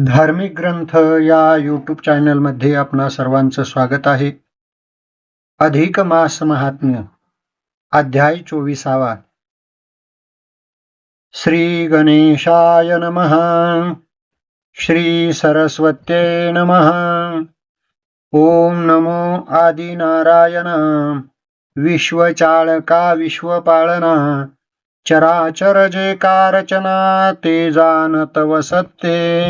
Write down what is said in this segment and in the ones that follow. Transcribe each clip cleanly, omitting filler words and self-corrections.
धार्मिक ग्रंथ या यूट्यूब चॅनलमध्ये आपणा सर्वांचं स्वागत आहे. अधिक मास महात्म्य अध्याय 24. श्री गणेशाय नमः. श्री सरस्वत्यै नमः. ओम नमो आदिनारायण. विश्वचाळका विश्वपाळना, चराचर जे का रचना, ते जाणत वसते.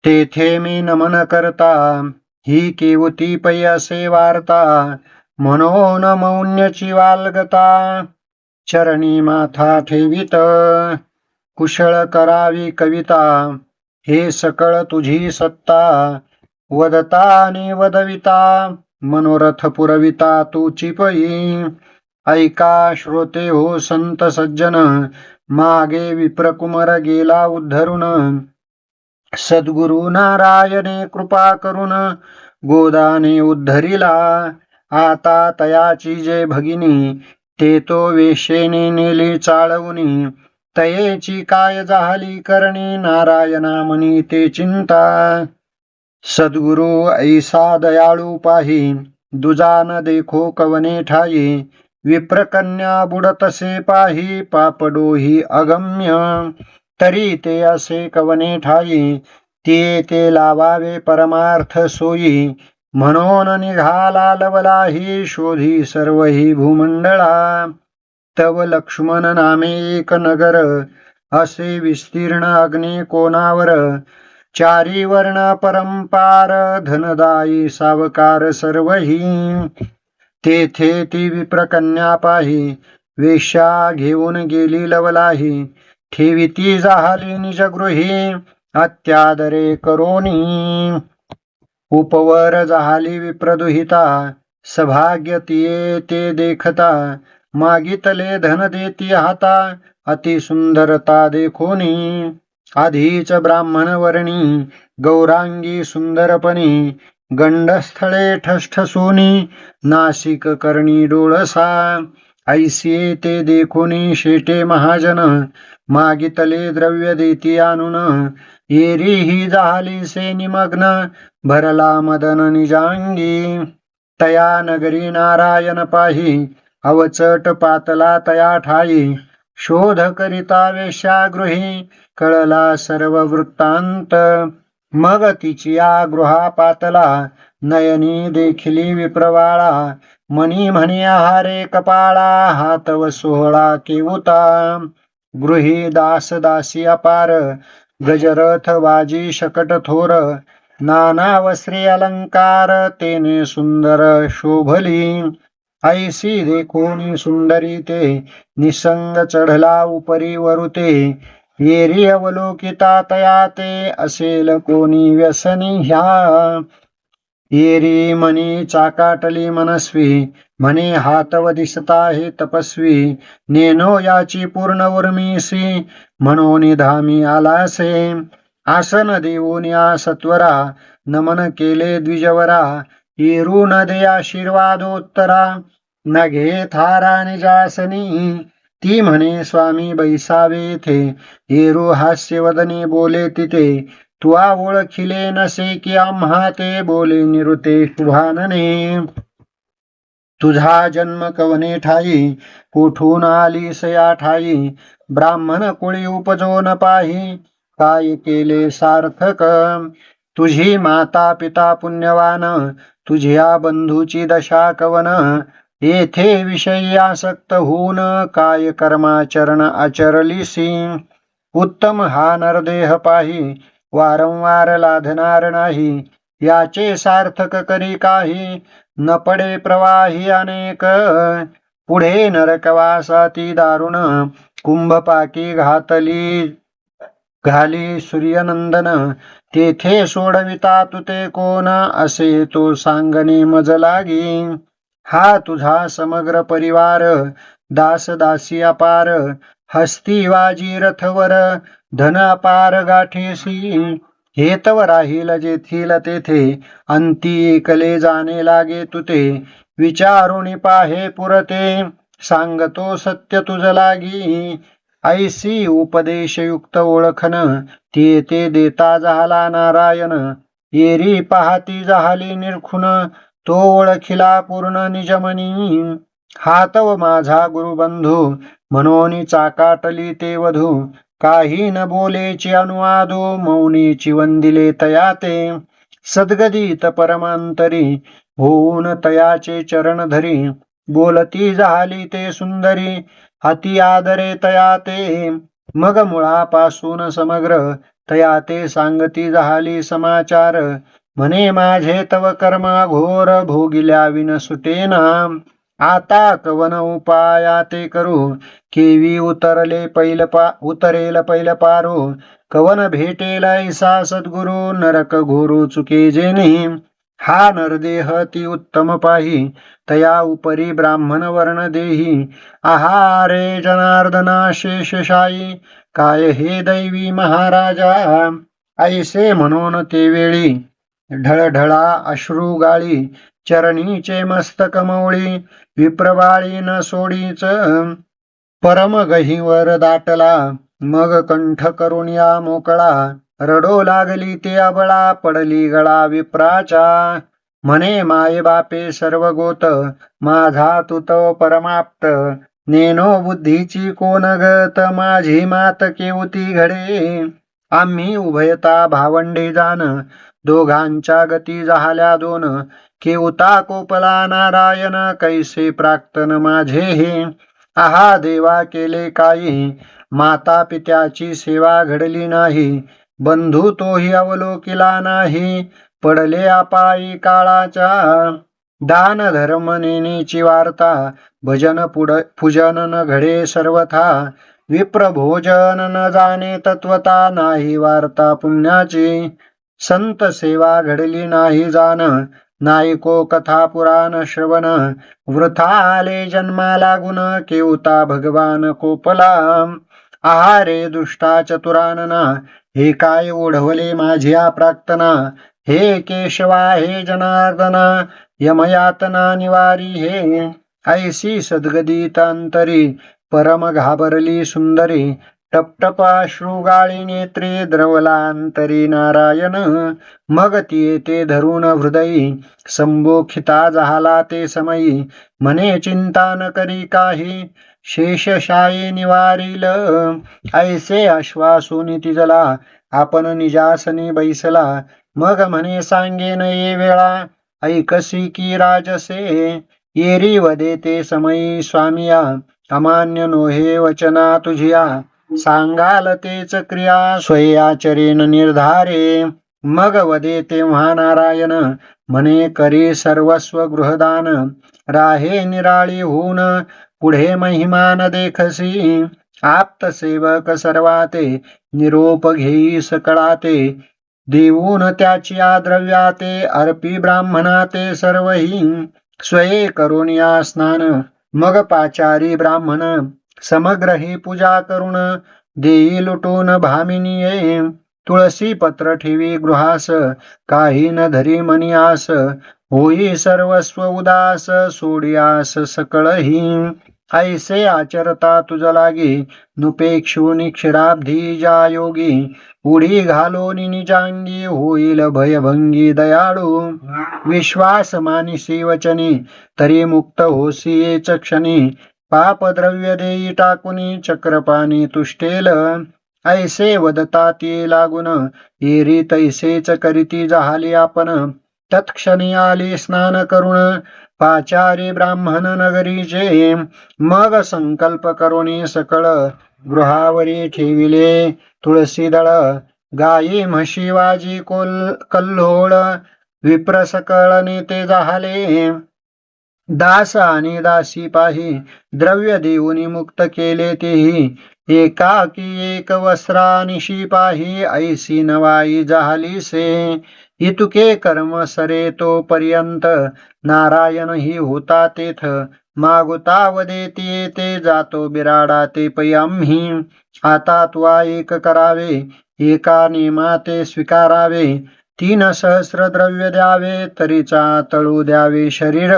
तेथे मी नमन करता, ही केवती पै असे वार्ता, म्हणून मौन्यची वाल्गता, चरणी माथा ठेवित, कुशळ करावी कविता, हे सकळ तुझी सत्ता, वदता आणि वदविता, मनोरथ पुरविता तूची पै. ऐका श्रोते हो संत सज्जन, मागे विप्रकुमार गेला उद्धरून, सद्गुरु नारायणे कृपा करून, गोदाने उद्धरिला, आता तयाची जे भगिनी, ते तो वेशेने नेली चाळवणी, तयेची काय झाली करणी, नारायणा म्हणी ते चिंता. सद्गुरु ऐसा दयाळू पाही, दुजा न देखो कवने ठाई, विप्रकन्या बुडतसे पाही, पापडोही अगम्य, तरी ते असे कवने ठाई, ते लावावे परमार्थ सोयी, म्हणून निघाला लवलाही, शोधी सर्व ही भूमंडळा. तव लक्ष्मण नामे एक नगर, असे विस्तीर्ण अग्नी कोणावर, चारी वर्ण परंपार, धनदायी सावकार सर्वही. तेथे ती विप्रकन्या पाही, वेश्या घेऊन गेली लवलाही, ठेविती जाहली निजगृही, अत्यादरे करोनी. उपवर जाहली विप्रदुहिता, सभाग्य तिये ते देखता, मागितले धन देती हाता, अति सुंदरता देखोनी. आधीच ब्राह्मण वर्णी, गौरांगी सुंदरपणी, गंडस्थळे ठसठसोनी, नासिक करणी डोळसा, ऐसिये ते देखोनी शेटे महाजन, मागितले द्रव्य देती आणून, येरी ही झाली से निमग्न, भरला मदन निजांगी. तया नगरी नारायण पाही, अवचट पातला तया ठाई, शोध करिता वेश्यागृही, कळला सर्व वृत्तांत. मग तिचिया गृहा पातला, नयनी देखिली विप्रवाळा, मनी म्हणे आहारे कपाळा, हात व सोहळा केवुता. गृही दास दासी अपार, गजरथ वाजी शकट थोर, नाना वस्त्रे अलंकार, तेने सुंदर शोभली. ऐसी देखोनी सुंदरी ते, निसंग चढला उपरी वरुते, येरी अवलोकिता तया ते, असेल कोणी व्यसनी ह्या. येरी म्हणी चाकाटली मनस्वी, म्हणे हातव दिसता हे तपस्वी, नेनो याची पूर्ण उर्मीसी, म्हणून धामी आलासे. आसन देऊन या सत्वरा, नमन केले द्विजवरा, येरू न दे आशीर्वादोत्तरा, न घे थारा निजासनी. ती म्हणे स्वामी बैसावे येथे, येरू हास्यवदने बोले तिथे, तुआ ओळखिले नसे की आम्हा ते, बोले निरुते शुभानने. तुझा जन्म कवने ठाई, कोठून आलीस या ठाई, ब्राह्मण कुळी उपजोन पाही, काय केले सार्थक. तुझी माता पिता पुण्यवान, तुझ्या बंधूची दशा कवन, येथे विषयी आसक्त होऊन, काय कर्माचरण आचरलीसी. उत्तम हा नरदेह पाही, वारंवार लाधणार नाही, याचे सार्थक करी काही, न पडे प्रवाही अनेक. पुढे नरकवासाती दारुण, कुंभपाकी घाली सूर्यनंदन, तेथे सोडविता तुते कोण, असे तो सांगणे मज लागी. हा तुझा समग्र परिवार, दास दासी अपार, हस्ती वाजी रथवर, धन अपार गाठीसी, हेतव राहील जेथील तेथे, अंती एकले जाणे लागे तुते, विचारुणी पाहे पुरते, सांगतो सत्य तुझ लागी. ऐसी उपदेशयुक्त ओळखन ते देता झाला नारायण. येरी पाहती झाली निरखुन तो ओळखिला पूर्ण निजमनी. हा तव माझा गुरुबंधू म्हणून चाकाटली ते वधू. काही न बोलेची अनुवादो मौनीची वंदिले तया ते. सद्गदित परमांतरी होऊन तयाचे चरण धरी. बोलती झाली ते सुंदरी अति आदरे तया ते. मग मुळापासून समग्र तया ते सांगती झाली समाचार. म्हणे माझे तव कर्मा घोर भोगिल्या विन सुटेना. आता कवन उपाया ते करू केवी उतरेल पैल पारो. कवन भेटेल ऐसा सद्गुरु नरक घोरू चुके जेणे. हा नरदेह ती उत्तम पाही तया उपरी ब्राह्मण वर्ण देही. आहारे जनार्दना शेषशायी काय हे दैवी महाराजा. ऐसे म्हणून ते वेळी ढळढळा अश्रू गाळी. चरणीचे मस्तक मौळी विप्रवाळी न सोडीच. परम गहीवर दाटला मग कंठ करून या मोकळा. रडो लागली ते अबळा पडली गळा विप्राचा. म्हणे माये बापे सर्व गोत माझा तू तो परमाप्त. नेनो बुद्धीची कोण गत माझी मात केवती घडे. आम्ही उभयता भावंडे जाण दोघांच्या गती झाल्या दोन. केवता कोपला नारायण कैसे प्राक्तन माझे हे. आहा देवा केले काही माता पित्याची सेवा घडली नाही. बंधू तोही अवलोकिला नाही पडले अपायी काळाच्या. दान धर्म नेनेची वार्ता भजन पूजन न घडे सर्वथा. विप्र भोजन न जाणे तत्वता नाही वार्ता पुण्याची. संत सेवा घडली नाही जाण नाही को कथा पुराण श्रवण. वृथा आले जन्मा लागून केवता भगवान कोपला. आहारे दुष्टा चतुरानना हे काय ओढवले माझ्या प्राक्तना. हे केशवा हे जनार्दना यमयातना निवारी हे. ऐसी सद्गदित अंतरी परम घाबरली सुंदरी. टपटप अश्रू गाळी नेत्रे द्रवलांतरी नारायण. मग ते धरून हृदयी संबोखिता झाला ते समयी. म्हणे चिंता न करी काही शेषशायी निवारील. ऐसे आश्वासून तिजला आपण निजासनी बैसला. मग म्हणे सांगेन ये वेळा ऐकसी की राजसे. येरी वदे ते समयी स्वामिया अमान्य नोहे वचना तुझिया. सांगाल तेच क्रिया स्वयाचरेन निर्धारे. मग वदे तेव्हा नारायण म्हणे करी सर्वस्व गृहदान. राहे निराळी होऊन पुढे महिमान देखसी. आप्त सेवक सर्वाते निरोप घेई सकळाते. देऊन त्याची आद्रव्याते अर्पी ब्राह्मणाते सर्वही. स्वये करून या स्नान मग पाचारी ब्राह्मण. समग्र ही पूजा करून देई लुटून भामिनीये. तुळसी पत्र ठेवी गृहास काही न धरी मनियास. होई सर्वस्व उदास सोडियास सकळही. ऐसे आचरता तुझ लागी नुपेक्षुनी क्षीराब्धी ज्या योगी. उडी घालोनी निजांगी होईल भयभंगी दयाळू. विश्वास मानिसी वचनी तरी मुक्त होसी येच क्षणी. पाप द्रव्य देई टाकुनी चक्रपाणी तुष्टेल. ऐसे वदता ती लागून येरी तैसेच करीती झाली आपण. तत्क्षणी आली स्नान करून पाचारी ब्राह्मण नगरीचे. मग संकल्प करुणी सकळ गृहावरी ठेविले तुळसी दळ. गायी म्हशी वाजी कल्लोळ विप्र सकळ नेते झाले. दास आणि दासी पाही द्रव्य देऊनी मुक्त केले तेही. एकाकी एक वस्त्रानिशी पाही ऐसी नवाई झाली से. इतुके कर्म सरे तो पर्यंत नारायण ही होता तेथ. मागुता वदेती येते जातो बिराडा ते पै आम्ही. आता तुवा एक करावे एका नेमाते स्वीकारावे. 3 सहस्र द्रव्य द्यावे तरीचा तळू द्यावे शरीर.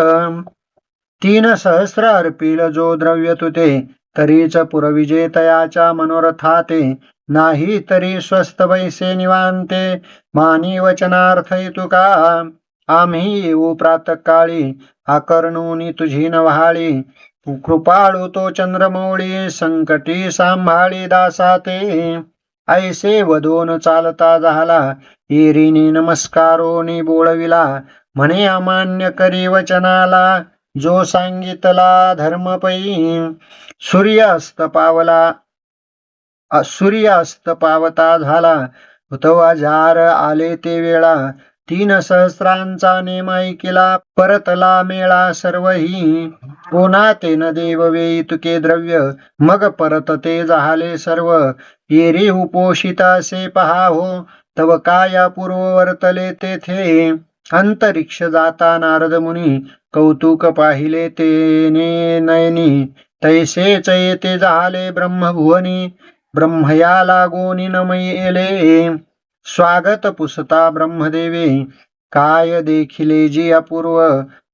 3 सहस्र अर्पील जो द्रव्य तुते तरीच पुरविजे तयाच्या मनोरथाते, नाही तरी स्वस्त बैसे निवांते. मानी वचनार्थ तुका, आम्ही येऊ प्रातकाळी, आकर्णूनी तुझी नव्हाळी. कृपाळू तो चंद्रमौळी, संकटी सांभाळी दासाते. ऐसे वदोन चालता झाला, एरीने नमस्कारोनी बोळविला. म्हणे अमान्य करी वचनाला, जो सांगितला धर्मपै. सूर्य अस्त पावता झाला, तवा जार आले ते वेळा. 3 सहस्रांचा नेम ऐकिला, परतला मेळा सर्वही. कोणा ते न देव वेई तुके द्रव्य, मग परत ते झाले सर्व. एरी उपोषित असे पहा हो, तव काय पूर्व वर्तले तेथे. अंतरिक्ष जाता नारद मुनी, कौतुक पाहिले तेने नयनी. तैसेच येते झाले ब्रह्मभुवनी, ब्रह्मया लागोनी नमयेले. स्वागत पुसता ब्रह्मदेवे, काय देखिले जी अपूर्व.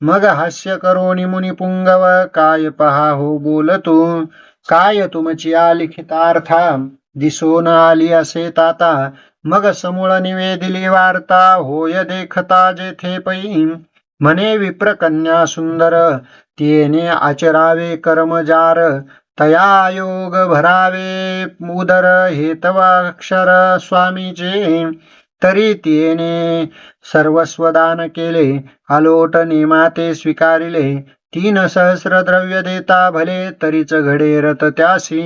मग हास्य करोनी मुनी पुंगव, काय पहा हो बोलतू. काय तुमची लिखितार्था, दिसून आली असे ताता. मग समूळ निवेदिली वार्ता, होय देखता जेथे पै. म्हणे विप्रकन्या सुंदर, तिने आचरावे कर्मजार. तया योग भरावे उदर, हेतवाक्षर स्वामीचे. तरी तिने सर्वस्वदान केले, अलोट नेमाते स्वीकारिले. 3 सहस्र द्रव्य देता भले, तरीच घडे रत त्यासी.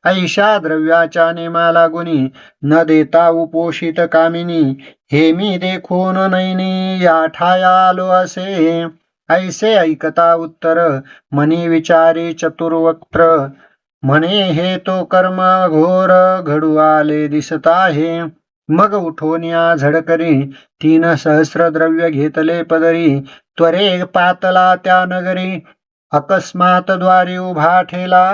ऐशा द्रव्याच्या नेमा लागुनी, न देता उपोषित कामिनी. हे मी देखून नैनी, या ठाया आलो असे. ऐसे ऐकता उत्तर, मनी विचारी चतुर्वक्त्र. म्हणे हे तो कर्म घोर, घडू आले दिसत आहे. मग उठोनिया झडकरी, 3 सहस्र द्रव्य घेतले पदरी. त्वरे पातला त्या नगरी, अकस्मात द्वारी उभा ठेला.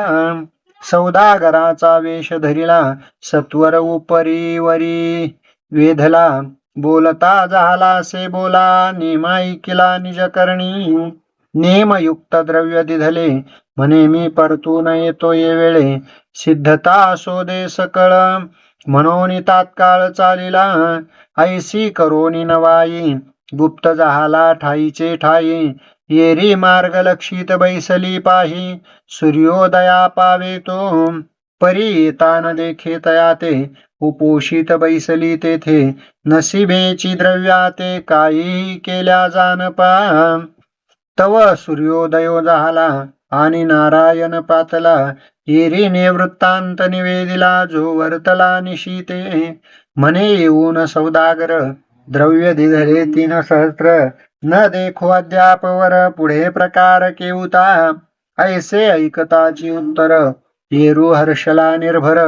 सौदागराचा वेश धरिला, सत्वर उपरी वरी वेधला. बोलता झाला असे बोला, नेमा ऐकिला निज करणी. नेमयुक्त द्रव्य दिधले, म्हणे मी परतून येतो ये वेळे. सिद्धता असो दे सकळ, म्हणून तात्काळ चालिला. ऐसी करोनी नवाई, गुप्त झाला ठाईचे ठाई. येरी मार्ग लक्षित बैसली पाही, सूर्योदया पावे तो. परी येता न देखे तया ते, उपोषित बैसली तेथे. नशिबेची द्रव्याते, काही केल्या जानपा. तव सूर्योदय झाला, आणि नारायण पातला. एरीने वृत्तांत निवेदिला, जो वर्तला निशीते. म्हणे येऊन सौदागर, द्रव्य दिधले 3 सहस्र. न देखो अद्याप वर, पुढे प्रकार केऊता. ऐसे ऐकताची उत्तर, येरू हर्षला निर्भर.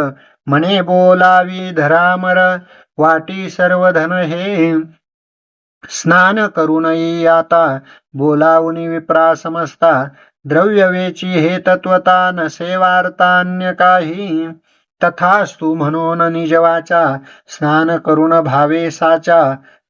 म्हणे बोलावी धरामर, वाटी सर्व धन हे. स्नान करून येई आता, बोलावून विप्रा समजता. द्रव्यवेची हे तत्वता, नसे वार्ता अन्य काही. तथास्तु म्हणून निजवाचा, स्नान करून भावे साचा.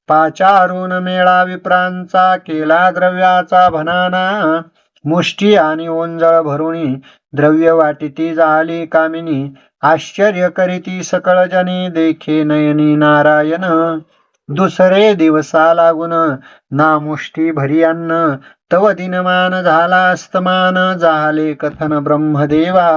पाचारून मेळा विप्रांचा, केला द्रव्याचा भनाना. मुष्टी आणि ओंजळ भरुणी, द्रव्य वाटिती झाली कामिनी. आश्चर्य करीती सकळ जनी, देखे नयनी नारायण. दुसरे दिवसा लागून, ना मुष्टी भरी अन्न. तव दिनमान झाला अस्तमान, झाले कथन ब्रह्मदेवा.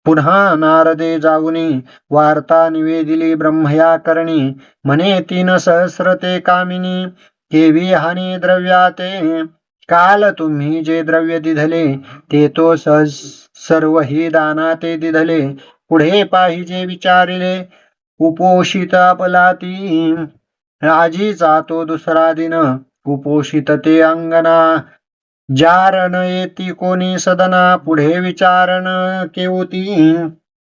पुन्हा नारदे जाऊनी, वार्ता निवेदिली ब्रह्मया करणी. म्हणे 3 सहस्र ते कामिनी, केवी हानी द्रव्याते. काल तुम्ही जे द्रव्य दिधले, ते तो सर्व ही दानाते दिधले. पुढे पाहिजे विचारिले, उपोषित अपलाती. आजीचा तो दुसरा दिन, उपोषित ते अंगना. जारण येती कोणी सदना, पुढे विचारण केवती.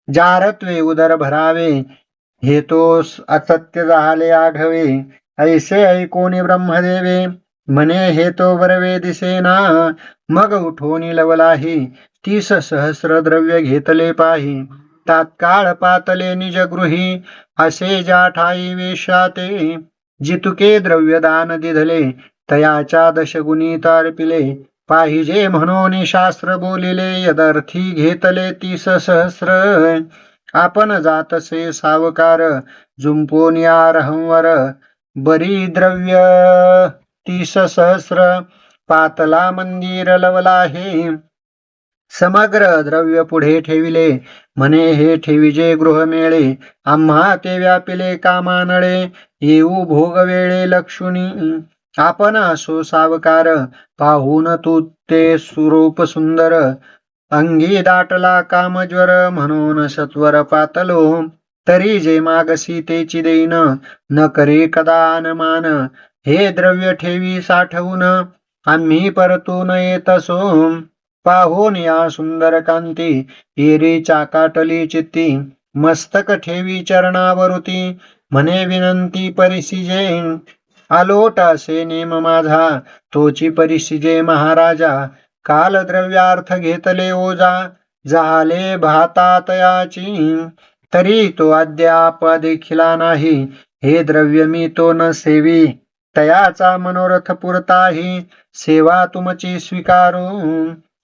जारत्वे उदर भरावे, हे तो असत्य झाले आघवे. ऐसे ऐकोनी ब्रह्मदेवे, म्हणे हे तो बरवे दिसेना. मग उठोनी लवलाही, 30 सहस्र द्रव्य घेतले पाही. तात्काळ पातले निजगृही, असे ज्या ठाई वेशाते. जितुके द्रव्यदान दिधले, तयाच्या 10 गुणी अर्पिले. पाहिजे म्हणून शास्त्र बोलिले यदर्थी घेतले 30 सहस्र. आपण जातसे सावकार जुंपून या रहंवर बरी द्रव्य 30 सहस्र. पातला मंदिर लवला हे समग्र द्रव्य पुढे ठेविले म्हणे हे ठेविजे गृह मेळे. आम्हा ते व्यापिले कामानळे येऊ भोग वेळे लक्षुनी. आपण असो सावकार पाहून तू ते स्वरूप सुंदर. अंगी दाटला कामज्वर म्हणून सत्वर पातलो. तरी जे मागसी तेची देईन न करे कदा अनुमान. हे द्रव्य ठेवी साठवून आम्ही परतून येतसो. पाहून या सुंदर कांती एरी चाकाटली चित्ती. मस्तक ठेवी चरणावरुती म्हणे विनंती परिसिजे. आलोट असे नेम माझा तोची परिसिजे महाराजा. काल द्रव्यार्थ घेतले ओजा झाले भातातयाची. तरी तो अद्याप देखिला नाही. हे द्रव्य मी तो न सेवी तयाचा मनोरथ पुरताही सेवा तुमची स्वीकारू.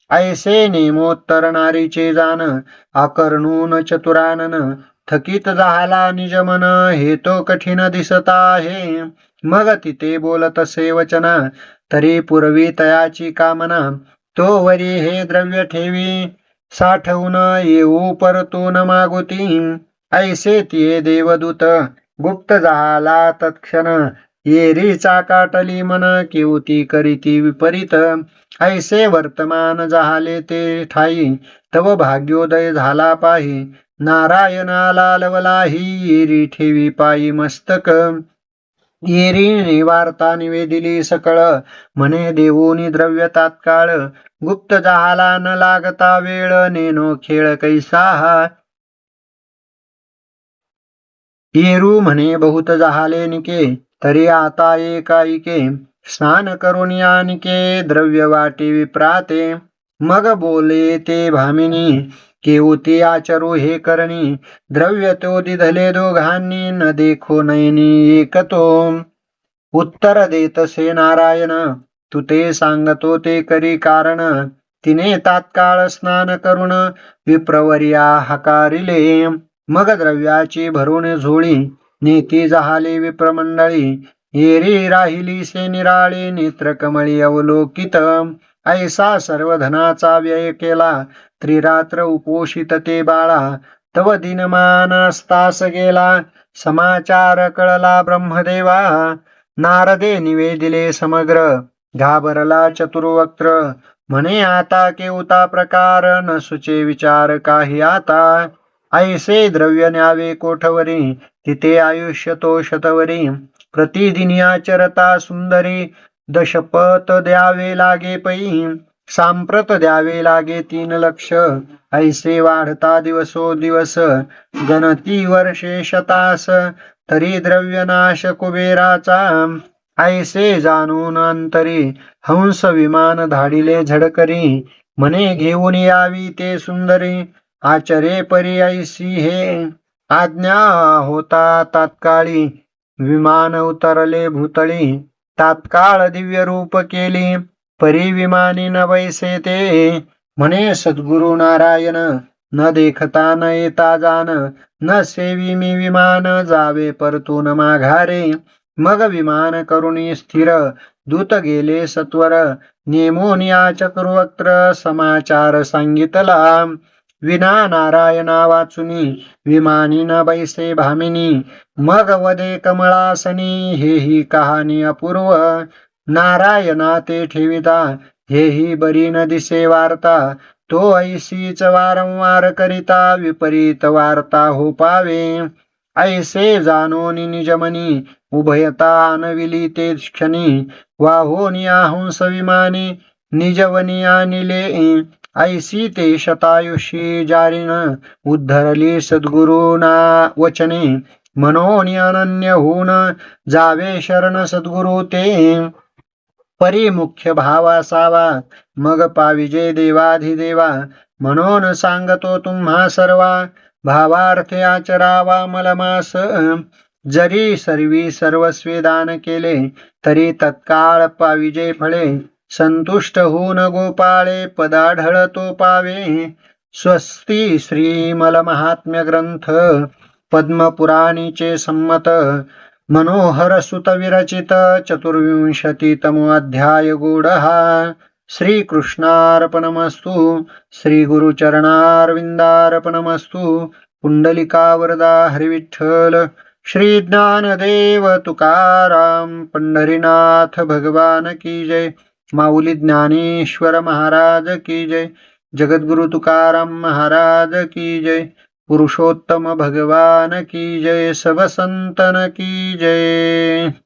ऐसे नेमोत्तर नारीचे जान आकर्णून चतुरानन. थकीत झाला निजमन हे तो कठीण दिसत आहे. मग तिथे बोलतसे वचना तरी पूर्वी तयाची कामना. तो वरी हे द्रव्य ठेवी साठवून येऊ परतून मागुती. ऐसे तिये देवदूत गुप्त झाला तत्क्षण. येरी चाकाटली मन किवती करीती विपरीत. ऐसे वर्तमान झाले ते ठाई तव भाग्योदय झाला पाही. नारायणाला लवलाही येरी ठेवी पायी मस्तक. येरी वार्ता निवेदिली सकळ म्हणे देऊनी द्रव्य तात्काळ. गुप्त झाला न लागता वेळ नेनो खेळ कैसा. येरू म्हणे बहुत झाले निके तरी आता एकाईके. स्नान करून यानिके द्रव्य वाटी विप्राते. मग बोले ते भामिनी केवती आचरू हे करणी. द्रव्य तो दिधले दोघांनी न देखो नयनी एकतो. उत्तर देतसे नारायण तू ते सांगतो ते करी कारण. तिने तात्काळ स्नान करून विप्रवर्या हकारिले. मग द्रव्याची भरून झोळी नेती झाली विप्रमंडळी. येरी राहिली से निराळी नेत्रकमळी अवलोकित. ऐसा सर्व धनाचा व्यय केला त्रिरात्र उपोषित ते बाळा. तव दिनमान असतास गेला समाचार कळला ब्रह्मदेवा. नारदे निवेदिले समग्र घाबरला चतुर्वक्त्र. म्हणे आता केवता प्रकार न सुचे विचार काही आता. ऐसे द्रव्य न्यावे कोठवरी तिथे आयुष्य तो शतवरी. प्रतिदिनी आचरता सुंदरी दशपथ द्यावे लागे पै. सांप्रत द्यावे लागे 3 लक्ष. ऐसे वाढता दिवसोदिवस गणती वर्षे शतास. तरी द्रव्यनाश कुबेराचा ऐसे जाणून अंतरी. हंस विमान धाडिले झडकरी म्हणे घेऊन यावी ते सुंदरी. आचरे परी ऐसी हे आज्ञा होता तात्काळी. विमान उतरले भूतळी तात्काळ दिव्य रूप केली. परी विमानी न वैसे ते म्हणे सद्गुरु नारायण. न देखता न येता जाण न सेवी मी विमान जावे परतून माघारे. मग विमान करुणी स्थिर दूत गेले सत्वर. नेमून या चक्रुवक्त्र समाचार सांगितला. विना नारायणा वाचुनी विमानी न बैसे भामिनी. मग वदे कमळासनी हेही कहाणी अपूर्व. नारायणा ते ठेविता हेही बरी न दिसे वार्ता. तो ऐसीच वारंवार करिता विपरीत वार्ता हो पावे. ऐसे जाणून निजमनी उभयता आणविली ते क्षणी. वाहोनी हंस विमानी निजवनी आणिले. ऐसी ते शतायुषी जारीन उद्धरली सद्गुरुना वचने. मनोनी अनन्य होऊन जावे शरण सद्गुरु ते. परी मुख्य भाव असावा मग पाविजे देवाधिदेवा. म्हणून सांगतो तुम्हा सर्वा भावार्थे आचरावा मलमास. जरी सर्वी सर्वस्वी दान केले तरी तत्काळ पाविजे फळे. संतुष्ट होऊन गोपाळे पदाढळ तो पावे. स्वस्ती श्रीमल महात्म्य ग्रंथ पद्मपुराणीचे संमत मनोहर सुत विरचित 24तमो अध्याय गोड हा. श्रीकृष्णार्पणमस्तु. श्री गुरुचरणारविंदार्पणमस्तु. पुंडलिकावरदा हरिविठ्ठल. श्री ज्ञानदेव तुकाराम पंढरीनाथ भगवान की जय. माऊली ज्ञानेश्वर महाराज की जय. जगद्गुरु तुकाराम महाराज की जय. पुरुषोत्तम भगवान की जय. सब संतन की जय.